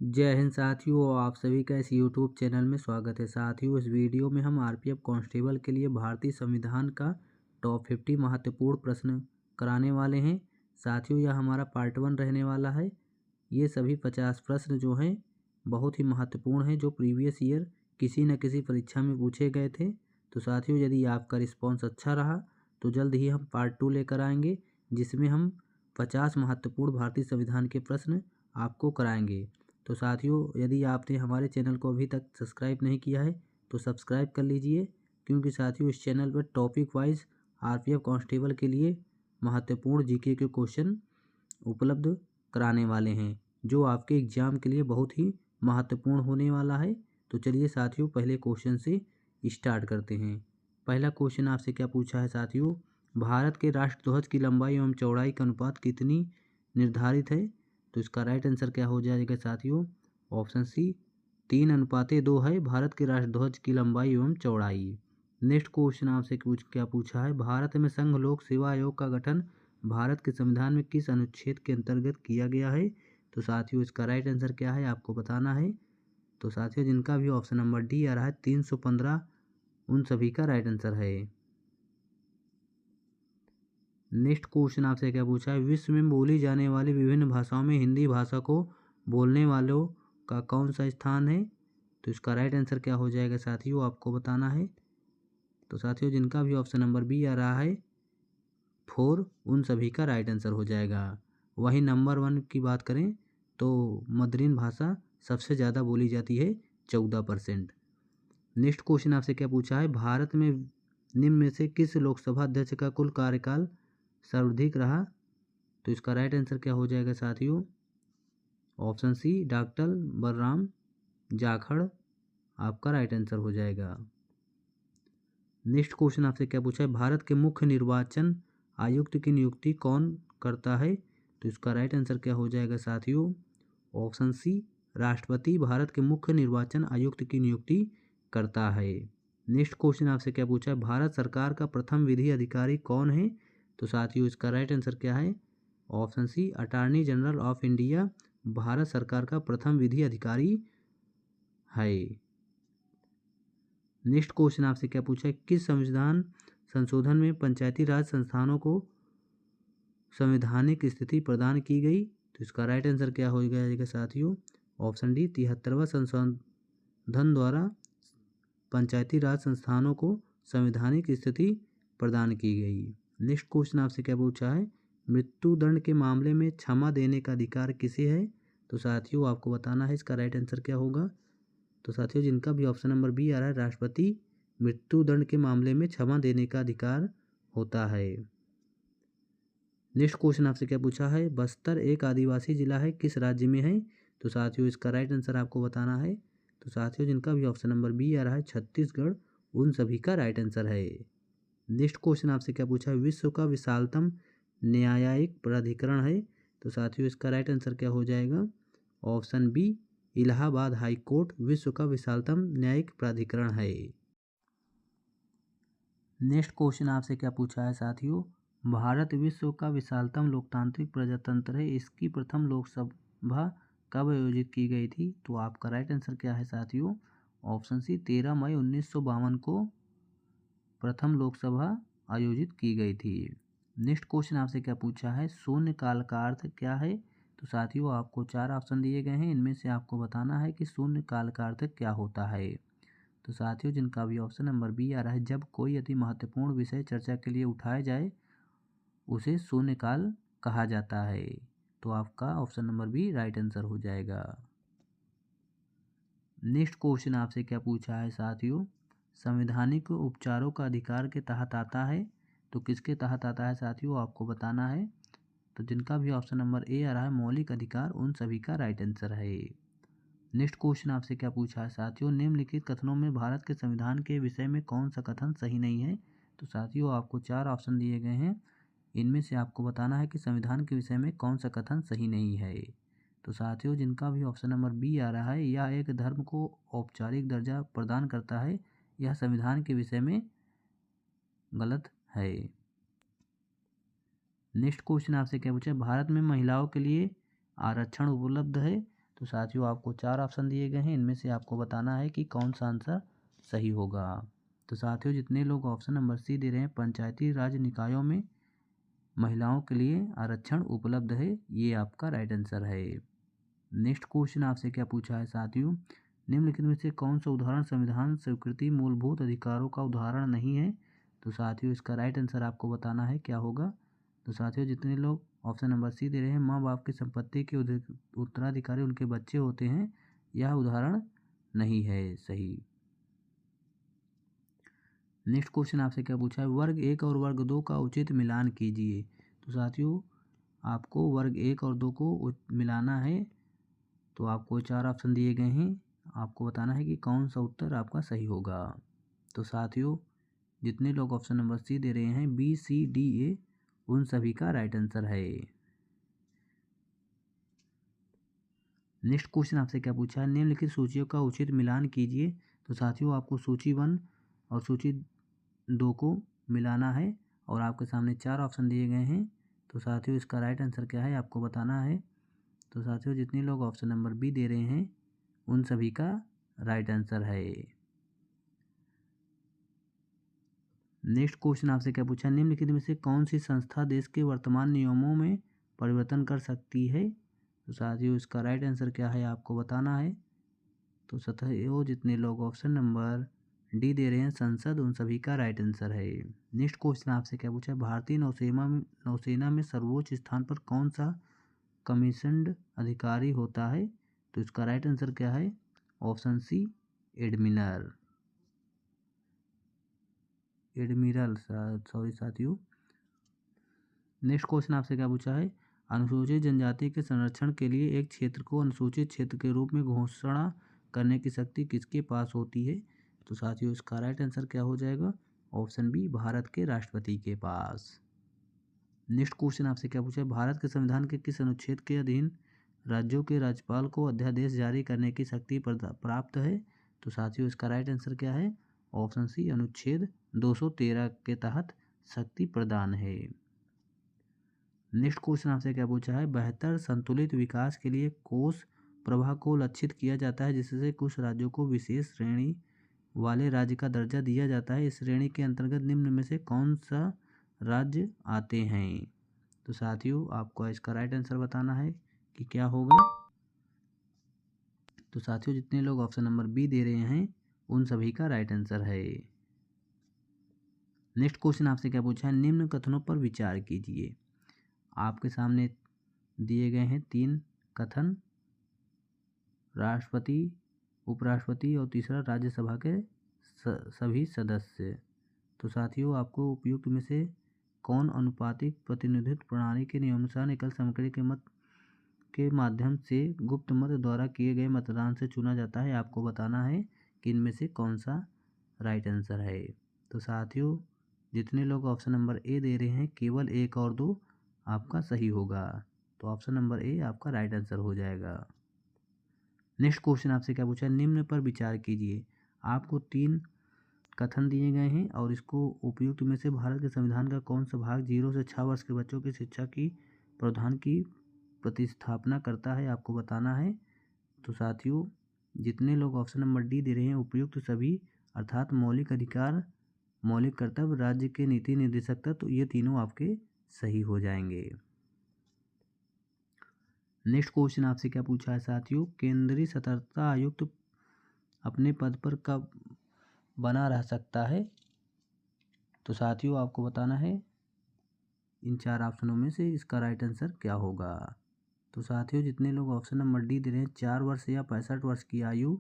जय हिंद साथियों, आप सभी का इस यूट्यूब चैनल में स्वागत है। साथियों, इस वीडियो में हम आरपीएफ कांस्टेबल के लिए भारतीय संविधान का टॉप 50 महत्वपूर्ण प्रश्न कराने वाले हैं। साथियों, यह हमारा पार्ट 1 रहने वाला है। ये सभी 50 प्रश्न जो हैं बहुत ही महत्वपूर्ण हैं, जो प्रीवियस ईयर किसी न किसी परीक्षा में पूछे गए थे। तो साथियों, यदि आपका रिस्पॉन्स अच्छा रहा तो जल्द ही हम पार्ट 2 लेकर आएंगे, जिसमें हम 50 महत्वपूर्ण भारतीय संविधान के प्रश्न आपको कराएंगे। तो साथियों, यदि आपने हमारे चैनल को अभी तक सब्सक्राइब नहीं किया है तो सब्सक्राइब कर लीजिए, क्योंकि साथियों इस चैनल पर टॉपिक वाइज आरपीएफ कांस्टेबल के लिए महत्वपूर्ण जीके के क्वेश्चन उपलब्ध कराने वाले हैं, जो आपके एग्जाम के लिए बहुत ही महत्वपूर्ण होने वाला है। तो चलिए साथियों, पहले क्वेश्चन से स्टार्ट करते हैं। पहला क्वेश्चन आपसे क्या पूछा है साथियों, भारत के राष्ट्रध्वज की लंबाई एवं चौड़ाई का अनुपात कितनी निर्धारित है? तो इसका राइट आंसर क्या हो जाएगा साथियों? ऑप्शन सी 3:2 है भारत के राष्ट्रध्वज की लंबाई एवं चौड़ाई। नेक्स्ट क्वेश्चन आपसे क्या पूछा है, भारत में संघ लोक सेवा आयोग का गठन भारत के संविधान में किस अनुच्छेद के अंतर्गत किया गया है? तो साथियों इसका राइट आंसर क्या है आपको बताना है। तो साथियों, जिनका भी ऑप्शन नंबर डी आ रहा है 315, उन सभी का राइट आंसर है। नेक्स्ट क्वेश्चन आपसे क्या पूछा है, विश्व में बोली जाने वाली विभिन्न भाषाओं में हिंदी भाषा को बोलने वालों का कौन सा स्थान है? तो इसका राइट आंसर क्या हो जाएगा साथियों, आपको बताना है। तो साथियों, जिनका भी ऑप्शन नंबर बी आ रहा है 4, उन सभी का राइट आंसर हो जाएगा। वहीं नंबर 1 की बात करें तो मद्रिन भाषा सबसे ज़्यादा बोली जाती है, 14%। नेक्स्ट क्वेश्चन आपसे क्या पूछा है, भारत में निम्न में से किस लोकसभा अध्यक्ष का कुल कार्यकाल सर्वाधिक रहा? तो इसका राइट आंसर क्या हो जाएगा साथियों? Option C doctor Balram Jakhar आपका राइट आंसर हो जाएगा। नेक्स्ट क्वेश्चन आपसे क्या पूछा है, भारत के मुख्य निर्वाचन आयुक्त की नियुक्ति कौन करता है? तो इसका राइट आंसर क्या हो जाएगा साथियों? ऑप्शन सी राष्ट्रपति भारत के मुख्य निर्वाचन आयुक्त की नियुक्ति करता है। नेक्स्ट क्वेश्चन आपसे क्या पूछा है, भारत सरकार का प्रथम विधि अधिकारी कौन है? तो साथियों इसका राइट आंसर क्या है? Option C attorney general of India Bharat सरकार का प्रथम विधि अधिकारी है। नेक्स्ट क्वेश्चन आपसे क्या पूछा है, किस संविधान संशोधन में पंचायती राज संस्थानों को संवैधानिक स्थिति प्रदान की गई? तो इसका राइट आंसर क्या हो जाएगा साथियों? ऑप्शन डी 73वां संशोधन द्वारा पंचायती राज संस्थानों को संवैधानिक स्थिति प्रदान की गई। नेक्स्ट क्वेश्चन आपसे क्या पूछा है, मृत्युदंड के मामले में क्षमा देने का अधिकार किसे है? तो साथियों आपको बताना है इसका राइट आंसर क्या होगा। तो साथियों, जिनका भी ऑप्शन नंबर बी आ रहा है राष्ट्रपति मृत्युदंड के मामले में क्षमा देने का अधिकार होता है। नेक्स्ट क्वेश्चन आपसे क्या पूछा है, बस्तर एक आदिवासी जिला है, किस राज्य में है? तो साथियों इसका राइट आंसर आपको बताना है। तो साथियों, जिनका भी ऑप्शन नंबर बी आ रहा है छत्तीसगढ़, उन सभी का राइट आंसर है। नेक्स्ट क्वेश्चन आपसे क्या पूछा है, विश्व का विशालतम न्यायिक प्राधिकरण है? तो साथियों इसका राइट आंसर क्या हो जाएगा? Option B Allahabad high court विश्व का विशालतम न्यायिक प्राधिकरण है। नेक्स्ट क्वेश्चन आपसे क्या पूछा है साथियों, भारत विश्व का विशालतम लोकतांत्रिक प्रजातंत्र है, इसकी प्रथम लोकसभा कब आयोजित की गई थी? तो आपका राइट आंसर क्या है साथियों? ऑप्शन सी 13 मई 1952 को प्रथम लोकसभा आयोजित की गई थी। नेक्स्ट क्वेश्चन आपसे क्या पूछा है, शून्य काल का अर्थ क्या है? तो साथियों आपको 4 ऑप्शन दिए गए हैं, इनमें से आपको बताना है कि शून्य काल का अर्थ क्या होता है। तो साथियों, जिनका भी ऑप्शन नंबर बी आ रहा है, जब कोई अति महत्वपूर्ण विषय चर्चा के लिए उठाया जाए उसे शून्यकाल कहा जाता है। तो आपका option number B right answer हो जाएगा। नेक्स्ट क्वेश्चन आपसे क्या पूछा है साथियों, संवैधानिक उपचारों का अधिकार के तहत आता है? तो किसके तहत आता है साथियों, आपको बताना है। तो जिनका भी ऑप्शन नंबर ए आ रहा है मौलिक अधिकार, उन सभी का राइट आंसर है। नेक्स्ट क्वेश्चन आपसे क्या पूछा है साथियों, निम्नलिखित कथनों में भारत के संविधान के विषय में कौन सा कथन सही नहीं है? तो साथियों आपको 4 ऑप्शन दिए गए हैं, इनमें से आपको बताना है कि संविधान के विषय में कौन सा कथन सही नहीं है। तो साथियों, जिनका भी ऑप्शन नंबर बी आ रहा है, यह एक धर्म को औपचारिक दर्जा प्रदान करता है, यह संविधान के विषय में गलत है। नेक्स्ट क्वेश्चन आपसे क्या पूछा है, भारत में महिलाओं के लिए आरक्षण उपलब्ध है? तो साथियों आपको 4 ऑप्शन दिए गए हैं, इनमें से आपको बताना है कि कौन सा आंसर सही होगा। तो साथियों जितने लोग ऑप्शन नंबर सी दे रहे हैं, पंचायती राज निकायों में महिलाओं के लिए आरक्षण उपलब्ध है, ये आपका राइट आंसर है। नेक्स्ट क्वेश्चन आपसे क्या पूछा है साथियों, निम्नलिखित में से कौन सा उदाहरण संविधान स्वीकृति मूलभूत अधिकारों का उदाहरण नहीं है। तो साथियों इसका राइट आंसर आपको बताना है क्या होगा। तो साथियों जितने लोग ऑप्शन नंबर सी दे रहे हैं, माँ बाप की संपत्ति के उत्तराधिकारी उनके बच्चे होते हैं, यह उदाहरण नहीं है सही। नेक्स्ट क्वेश्चन आपसे क्या पूछा है, वर्ग 1 और वर्ग 2 का उचित मिलान कीजिए। तो साथियों आपको वर्ग 1 और 2 को मिलाना है, तो आपको 4 ऑप्शन दिए गए हैं, आपको बताना है कि कौन सा उत्तर आपका सही होगा। तो साथियों जितने लोग ऑप्शन नंबर सी दे रहे हैं, बी सी डी ए, उन सभी का राइट आंसर है। नेक्स्ट क्वेश्चन आपसे क्या पूछा है, निम्नलिखित सूचियों का उचित मिलान कीजिए। तो साथियों आपको सूची 1 और सूची 2 को मिलाना है और आपके सामने 4 ऑप्शन दिए गए हैं। तो साथियों इसका राइट आंसर क्या है आपको बताना है। तो साथियों जितने लोग ऑप्शन नंबर बी दे रहे हैं, उन सभी का राइट आंसर है। नेक्स्ट क्वेश्चन आपसे क्या पूछा, निम्नलिखित में से कौन सी संस्था देश के वर्तमान नियमों में परिवर्तन कर सकती है। तो साथियों इसका राइट आंसर क्या है आपको बताना है। तो साथियों जितने लोग ऑप्शन नंबर डी दे रहे हैं, संसद, उन सभी का राइट आंसर है। नेक्स्ट क्वेश्चन आपसे क्या पूछा है, भारतीय नौसेना में सर्वोच्च स्थान पर कौन सा कमीशन्ड अधिकारी होता है। तो इसका राइट आंसर क्या है, ऑप्शन सी एडमिरल सॉरी साथियों। नेक्स्ट क्वेश्चन आपसे क्या पूछा है, अनुसूचित जनजाति के संरक्षण के लिए एक क्षेत्र को अनुसूचित क्षेत्र के रूप में घोषणा करने की शक्ति किसके पास होती है। तो साथियों इसका राइट आंसर क्या हो जाएगा, ऑप्शन बी भारत के राष्ट्रपति के पास। नेक्स्ट क्वेश्चन आपसे क्या पूछा है, भारत के संविधान के किस अनुच्छेद के अधीन राज्यों के राज्यपाल को अध्यादेश जारी करने की शक्ति प्राप्त है। तो साथियों इसका राइट आंसर क्या है, ऑप्शन सी अनुच्छेद 213 के तहत शक्ति प्रदान है। नेक्स्ट क्वेश्चन आपसे क्या पूछा है, बेहतर संतुलित विकास के लिए कोष प्रवाह को लक्षित किया जाता है, जिससे कुछ राज्यों को विशेष श्रेणी वाले राज्य का दर्जा दिया जाता है। इस श्रेणी के अंतर्गत निम्न में से कौन सा राज्य आते हैं। तो साथियों आपको इसका राइट आंसर बताना है कि क्या होगा। तो साथियों जितने लोग ऑप्शन नंबर बी दे रहे हैं, उन सभी का राइट आंसर है। नेक्स्ट क्वेश्चन आपसे क्या पूछा है, निम्न कथनों पर विचार कीजिए। आपके सामने दिए गए हैं 3 कथन, राष्ट्रपति, उपराष्ट्रपति और तीसरा राज्यसभा के सभी सदस्य। तो साथियों आपको उपयुक्त में से कौन अनुपातिक प्रतिनिधित्व प्रणाली के नियमानुसार एकल समकक्ष के मत के माध्यम से गुप्त मत द्वारा किए गए मतदान से चुना जाता है, आपको बताना है कि इनमें से कौन सा राइट आंसर है। तो साथियों जितने लोग ऑप्शन नंबर ए दे रहे हैं, केवल 1 और 2 आपका सही होगा। तो ऑप्शन नंबर ए आपका राइट आंसर हो जाएगा। नेक्स्ट क्वेश्चन आपसे क्या पूछा है, निम्न पर विचार कीजिए। आपको 3 कथन दिए गए हैं और इसको उपयुक्त में से भारत के संविधान का कौन सा भाग 0 से 6 वर्ष के बच्चों की शिक्षा की प्रावधान की प्रतिस्थापना करता है, आपको बताना है। तो साथियों जितने लोग ऑप्शन नंबर डी दे रहे हैं, उपयुक्त सभी अर्थात मौलिक अधिकार, मौलिक कर्तव्य, राज्य के नीति निर्देशकता, तो ये तीनों आपके सही हो जाएंगे। नेक्स्ट क्वेश्चन आपसे क्या पूछा है साथियों, केंद्रीय सतर्कता आयुक्त अपने पद पर कब बना रह सकता है। तो साथियों आपको बताना है इन 4 ऑप्शनों में से इसका राइट आंसर क्या होगा। तो साथियों जितने लोग ऑप्शन नंबर डी दे रहे हैं, 4 वर्ष या 65 वर्ष की आयु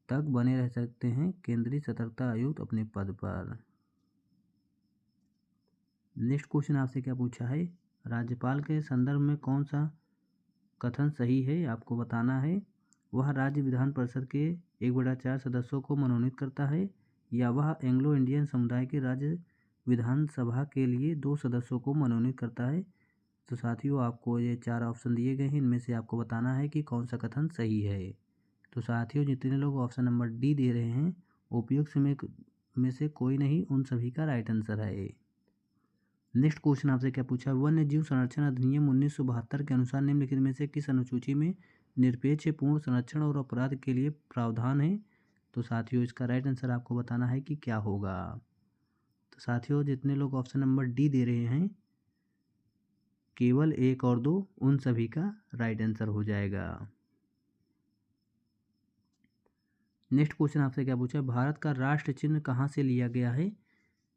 तक बने रह सकते हैं केंद्रीय सतर्कता आयुक्त अपने पद पर। नेक्स्ट क्वेश्चन आपसे क्या पूछा है, राज्यपाल के संदर्भ में कौन सा कथन सही है, आपको बताना है। वह राज्य विधान परिषद के 1/4 सदस्यों को मनोनीत करता है, या वह एंग्लो इंडियन समुदाय के राज्य विधानसभा के लिए 2 सदस्यों को मनोनीत करता है। तो साथियों आपको ये 4 ऑप्शन दिए गए हैं, इनमें से आपको बताना है कि कौन सा कथन सही है। तो साथियों जितने लोग ऑप्शन नंबर डी दे रहे हैं, उपयुक्त में से कोई नहीं, उन सभी का राइट आंसर है। नेक्स्ट क्वेश्चन आपसे क्या पूछा है, वन्य जीव संरक्षण अधिनियम 1972 के अनुसार निम्नलिखित में से किस अनुसूची में निरपेक्ष पूर्ण संरक्षण और अपराध के लिए प्रावधान है। तो साथियों इसका राइट आंसर आपको बताना है कि क्या होगा। तो साथियों जितने लोग ऑप्शन नंबर डी दे रहे हैं केवल 1 और 2 उन सभी का राइट आंसर हो जाएगा। नेक्स्ट क्वेश्चन आपसे क्या पूछा है, भारत का राष्ट्र चिन्ह कहाँ से लिया गया है।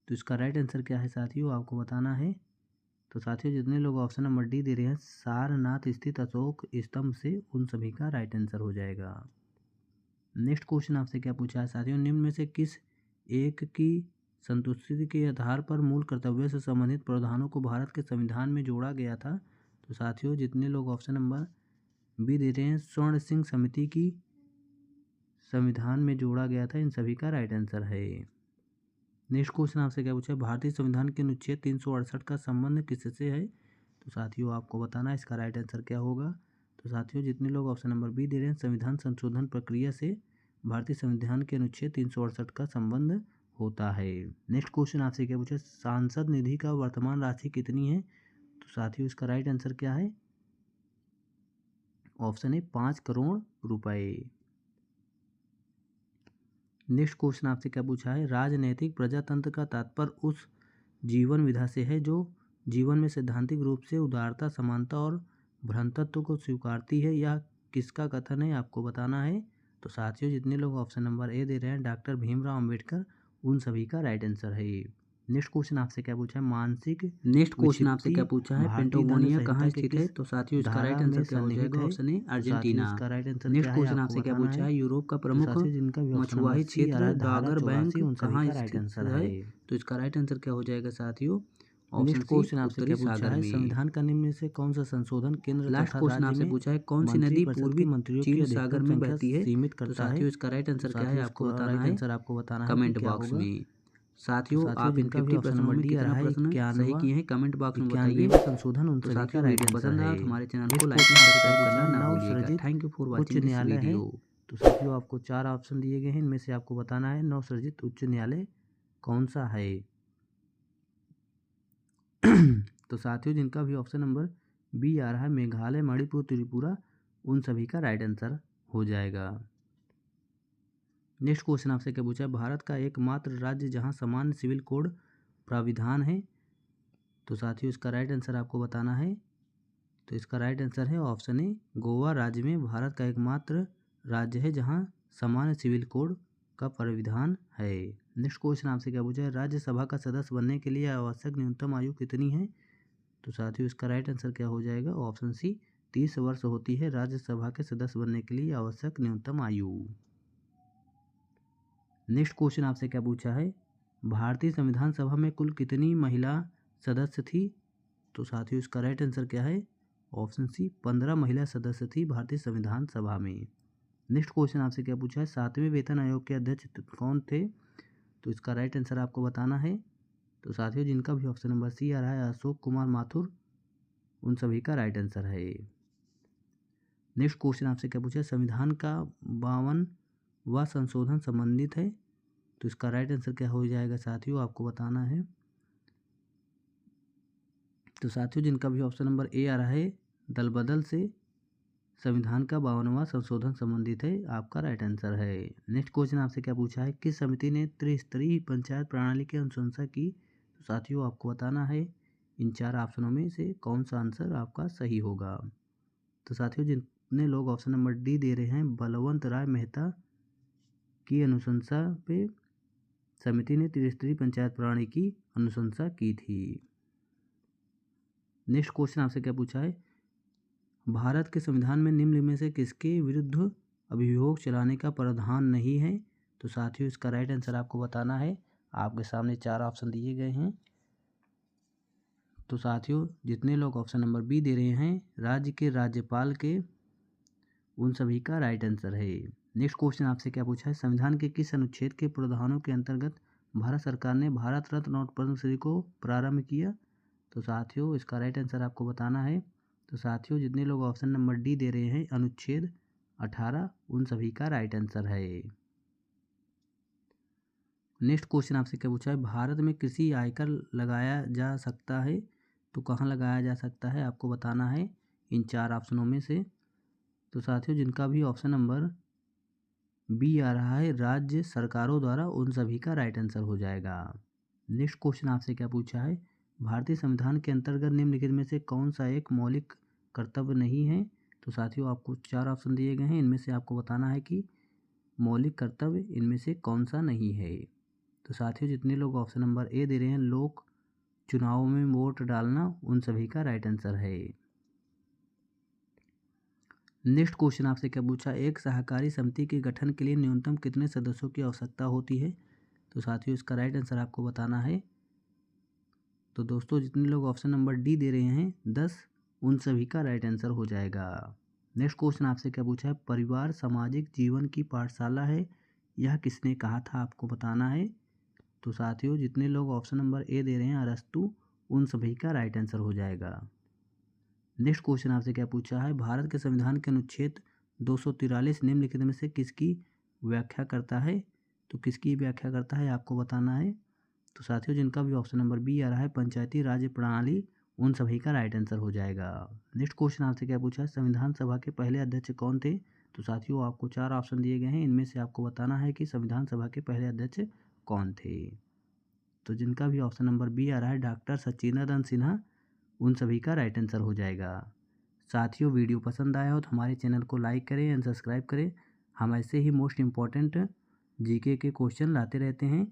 तो इसका राइट आंसर क्या है साथियों आपको बताना है। तो साथियों जितने लोग ऑप्शन नंबर डी दे रहे हैं सारनाथ स्थित अशोक स्तंभ से उन सभी का राइट आंसर हो जाएगा। नेक्स्ट क्वेश्चन आपसे क्या पूछा है साथियों, निम्न में से किस एक की संतुष्टि के आधार पर मूल कर्तव्य से संबंधित प्रावधानों को भारत के संविधान में जोड़ा गया था। तो साथियों जितने लोग ऑप्शन नंबर बी दे रहे हैं स्वर्ण सिंह समिति की संविधान में जोड़ा गया था, इन सभी का राइट आंसर है। नेक्स्ट क्वेश्चन आपसे क्या पूछा है, भारतीय संविधान के अनुच्छेद 368 का संबंध किससे है। तो साथियों आपको बताना है इसका राइट आंसर क्या होगा। तो साथियों जितने लोग ऑप्शन नंबर बी दे रहे हैं संविधान संशोधन प्रक्रिया से भारतीय संविधान के अनुच्छेद 368 का संबंध होता है। नेक्स्ट क्वेश्चन आपसे क्या पूछा, सांसद निधि का वर्तमान राशि कितनी है। तो साथियों इसका राइट आंसर क्या है, ऑप्शन है 5 करोड़ रुपए। नेक्स्ट क्वेश्चन आपसे क्या पूछा है, राजनैतिक प्रजातंत्र का तात्पर्य उस जीवन विधा से है जो जीवन में सैद्धांतिक रूप से उदारता समानता और भ्रातृत्व को स्वीकारती है, या किसका कथन है आपको बताना है। तो साथियों जितने लोग ऑप्शन नंबर ए दे रहे हैं डॉक्टर भीमराव अंबेडकर उन सभी का राइट आंसर है। नेक्स्ट क्वेश्चन आपसे क्या पूछा है, मानसिक नेक्स्ट क्वेश्चन आपसे क्या पूछा है, पेंटागोनिया कहाँ स्थित है। तो साथियों इसका राइट आंसर क्या हो जाएगा, ऑप्शन ए अर्जेंटीना। इसका राइट आंसर नेक्स्ट क्वेश्चन आपसे क्या पूछा है, यूरोप का प्रमुख मछुआरी क्षेत्र डागर बैंक कहाँ स्थित है। तो इसका राइट आंसर क्या हो जाएगा साथियों, नेक्स्ट क्वेश्चन आपसे क्या पूछा है, संविधान का निम्न में से कौन सा संशोधन केंद्र लास्ट क्वेश्चन आपसे पूछा है, कौन सी नदी पूर्वी चीन सागर में बहती है सीमित करता है। साथियों इसका राइट आंसर क्या है आपको बताना है, आपको बताना है कमेंट बॉक्स में। साथियों आप इन 50 प्रश्नों में कितना प्रश्न सही किए हैं कमेंट बॉक्स में बताइए। संशोधन उन सभी का वीडियो पसंद आया तो हमारे चैनल को लाइक सब्सक्राइब करना ना भूलिएगा। Thank you for watching this video. तो साथियों आपको 4 ऑप्शन दिए गए हैं, इनमें से आपको बताना है नवसृजित उच्च न्यायालय कौन सा है। तो साथियों जिनका भी ऑप्शन नंबर बी आ रहा है मेघालय मणिपुर त्रिपुरा उन सभी का राइट आंसर हो जाएगा। नेक्स्ट क्वेश्चन आपसे क्या पूछा है, भारत का एकमात्र राज्य जहां सामान्य सिविल कोड प्राविधान है। तो साथियों इसका राइट आंसर आपको बताना है। तो इसका राइट आंसर है ऑप्शन ए गोवा राज्य में भारत का एकमात्र राज्य है जहां सामान्य सिविल कोड का प्राविधान है। नेक्स्ट क्वेश्चन आपसे क्या पूछा है, राज्यसभा का सदस्य बनने के लिए आवश्यक न्यूनतम आयु कितनी है। तो साथियों इसका राइट आंसर क्या हो जाएगा, ऑप्शन सी 30 वर्ष होती है राज्यसभा के सदस्य बनने के लिए आवश्यक न्यूनतम आयु। नेक्स्ट क्वेश्चन आपसे क्या पूछा है, भारतीय संविधान सभा में कुल कितनी महिला सदस्य थी। तो साथियों इसका राइट आंसर क्या है, ऑप्शन सी 15 महिला सदस्य थी भारतीय संविधान सभा में। नेक्स्ट क्वेश्चन आपसे क्या पूछा है, 7वें वेतन आयोग के अध्यक्ष कौन थे। तो इसका राइट आंसर आपको बताना है। तो साथियों जिनका भी ऑप्शन नंबर सी आ रहा है अशोक कुमार माथुर उन सभी का राइट आंसर है। नेक्स्ट क्वेश्चन आपसे क्या पूछा है, संविधान का 52वां संशोधन संबंधित है। तो इसका राइट आंसर क्या हो जाएगा साथियों आपको बताना है। तो साथियों जिनका भी ऑप्शन नंबर ए आ रहा है दल बदल से संविधान का 52वां संशोधन संबंधित है, आपका राइट आंसर है। नेक्स्ट क्वेश्चन आपसे क्या पूछा है, किस समिति ने त्रिस्तरीय पंचायत प्रणाली की अनुशंसा की। तो साथियों आपको बताना है इन 4 ऑप्शनों में से कौन सा आंसर आपका सही होगा। तो साथियों जितने लोग ऑप्शन नंबर डी दे रहे हैं बलवंत राय मेहता की अनुशंसा पे समिति ने त्रिस्तरीय पंचायत प्रणाली की अनुशंसा की थी। नेक्स्ट क्वेश्चन आपसे क्या पूछा है, भारत के संविधान में निम्न में से किसके विरुद्ध अभियोग चलाने का प्रावधान नहीं है। तो साथियों इसका राइट आंसर आपको बताना है। आपके सामने 4 ऑप्शन दिए गए हैं। तो साथियों जितने लोग ऑप्शन नंबर बी दे रहे हैं राज्य के राज्यपाल के उन सभी का राइट आंसर है। नेक्स्ट क्वेश्चन आपसे क्या पूछा है, संविधान के किस अनुच्छेद के प्रावधानों के अंतर्गत भारत सरकार ने भारत रत्न और पद्मश्री को प्रारंभ किया। तो साथियों इसका राइट आंसर आपको बताना है। तो साथियों जितने लोग ऑप्शन नंबर डी दे रहे हैं अनुच्छेद 18 उन सभी का राइट आंसर है। नेक्स्ट क्वेश्चन आपसे क्या पूछा है, भारत में कृषि आयकर लगाया जा सकता है। तो कहाँ लगाया जा सकता है आपको बताना है इन 4 ऑप्शनों में से। तो साथियों जिनका भी ऑप्शन नंबर बी आ रहा है राज्य सरकारों द्वारा, उन सभी का राइट आंसर हो जाएगा। नेक्स्ट क्वेश्चन आपसे क्या पूछा है, भारतीय संविधान के अंतर्गत निम्नलिखित में से कौन सा एक मौलिक कर्तव्य नहीं है। तो साथियों आपको 4 ऑप्शन दिए गए हैं, इनमें से आपको बताना है कि मौलिक कर्तव्य इनमें से कौन सा नहीं है। तो साथियों जितने लोग ऑप्शन नंबर ए दे रहे हैं, लोक चुनाव में वोट डालना, उन सभी का राइट आंसर है। नेक्स्ट क्वेश्चन आपसे क्या पूछा, एक सहकारी समिति के गठन के लिए न्यूनतम कितने सदस्यों की आवश्यकता होती है। तो साथियों इसका राइट आंसर आपको बताना है। तो दोस्तों जितने लोग ऑप्शन नंबर डी दे रहे हैं 10, उन सभी का राइट आंसर हो जाएगा। नेक्स्ट क्वेश्चन आपसे क्या पूछा है, परिवार सामाजिक जीवन की पाठशाला है, यह किसने कहा था, आपको बताना है। तो साथियों जितने लोग ऑप्शन नंबर ए दे रहे हैं अरस्तु, उन सभी का राइट आंसर हो जाएगा। नेक्स्ट क्वेश्चन आपसे क्या पूछा है, भारत के संविधान के अनुच्छेद 243 निम्नलिखित में से किसकी व्याख्या करता है। तो किसकी व्याख्या करता है आपको बताना है। तो साथियों जिनका भी ऑप्शन नंबर बी आ रहा है पंचायती राज प्रणाली, उन सभी का राइट आंसर हो जाएगा। नेक्स्ट क्वेश्चन आपसे क्या पूछा है, संविधान सभा के पहले अध्यक्ष कौन थे। तो साथियों आपको 4 ऑप्शन दिए गए हैं, इनमें से आपको बताना है कि संविधान सभा के पहले अध्यक्ष कौन थे। तो जिनका भी ऑप्शन नंबर बी आ रहा है डॉक्टर सच्चिदानंद सिन्हा, उन सभी का राइट आंसर हो जाएगा। साथियों वीडियो पसंद आया हो तो हमारे चैनल को लाइक करें एंड सब्सक्राइब करें। हम ऐसे ही मोस्ट इम्पॉर्टेंट जीके के क्वेश्चन लाते रहते हैं।